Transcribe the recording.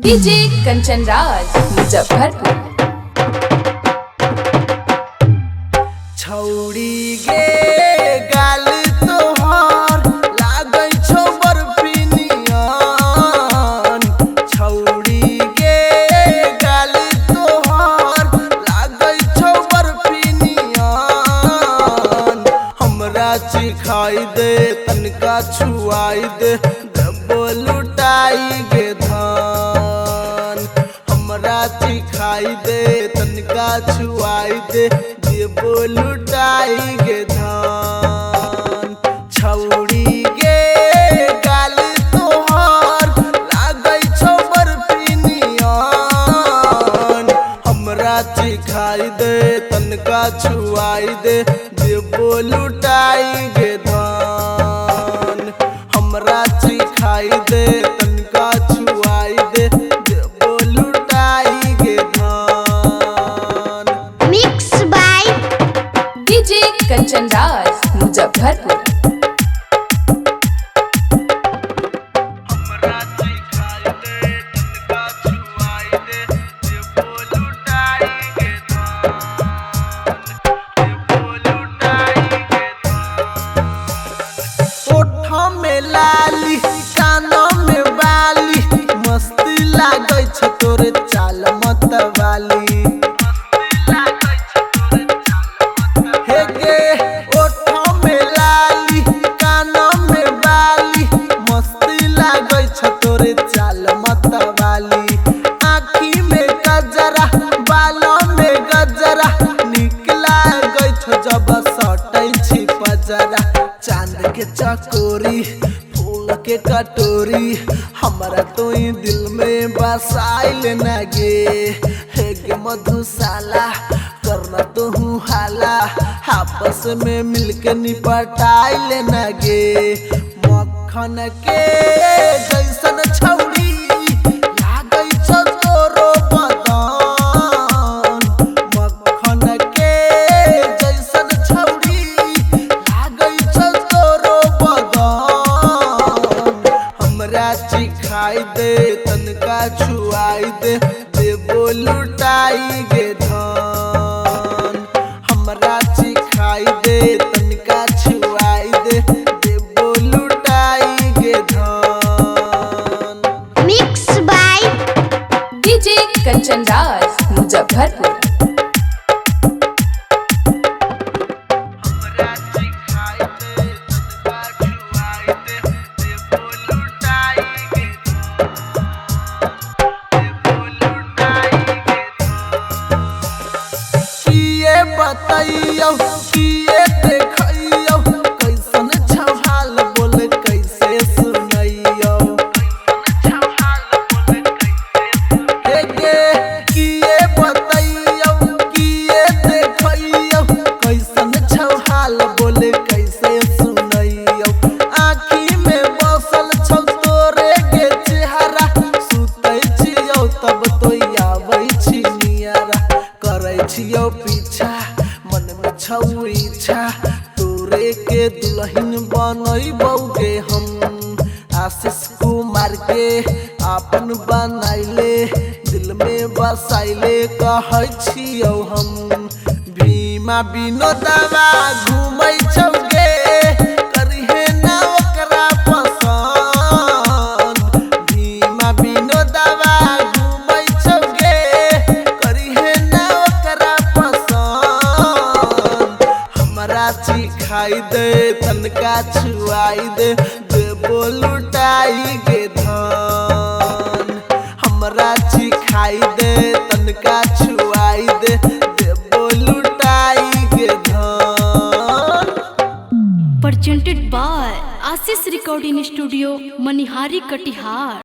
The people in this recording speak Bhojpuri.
डीजे कंचन राज मुजफ्फरपुर। छौड़ी गे गाल तोहर लागै छौ बर्फी नियन। छौड़ी गे गाल तोहर लागै छौ बर्फी नियन। हमरा चिखाई दे तनका छुआई दे देबो लुटाई गे धान। हमरा चिखाई दे तनका छुआई दे देबो लुटाई गे धान। छौड़ी गे गाल तोहर लागै छौ बर्फी नियन। हमरा चिखाई दे तनका छुआई दे देबो लुटाई गे धान। हमरा चिखाई दे तनका छुआई दे देबो लुटाई गे धान। Mix by DJ Kanchan Raj Muzaffarpur. हमरा चिखाई दे तनका छुआई दे देबो लुटाई गे धान। देबो लुटाई गे धान। ओठा में लाली कानों में बाली मस्ती लागै छ तोरे चाल मतवाली। हे गे ओठा में लाली कानों में बाली मस्ती लागै छ तोरे चाल मतवाली। आँखी में गजरा बालों में गजरा निक लागै छ जब सटै छी पजरा। चांद के चकोरी फूल के कटोरी हमरा तो दिल में बसाइल न गे। हे गे मधुशाला करना तो हूँ हाला आपस में मिलके निपटाइल न गे। मक्खन के जैसन छौड़ी लागै छ तोरो बदन। मक्खन के जैसन छौड़ी लागै छ तोरो बदन। हमरा चिखाई दे तनका छुआई दे देबो लुटाई गे धान। हमरा चिखाई दे तनका छुआई दे देबो लुटाई गे धान। Mix by DJ Kanchan Raj Muzaffarpur. हमरा चिखाई दे तनका छुआई दे देबो लुटाई गे धान। देबो लुटाई गे धान। किए बतैयौ किए देखैयौ कैसन छहाल बोल कैसे सुनैयौ। हे गे किए बतैयौ किए देखैयौ कैसन छहाल बोल कैसे सुनैयौ। आँखी में बसल छौ तोरे के चेहरा सुतै छियौ तब तो आबै छी नियरा। करै छियौ पीछा मन में छौ इच्छा तोरे के दुल्हन बनैबौ गे हम। आशीष कुमार के आपन बनाइले दिल में बसाइले कहै छियौ हम। भीमा विनोदवा घूमै छौ गे करिहे ना ओकरा पसंद। भीमा विनोदवा घूमै छौ गे करिहे ना ओकरा पसंद। हमरा चिखाई दे तनका छुआई दे देबो लुटाई गे धान। हमरा चिखाई दे तनका छुआई दे देबो लुटाई गे धान। presented by Ashish Recording Studio, Manihari, Katihar।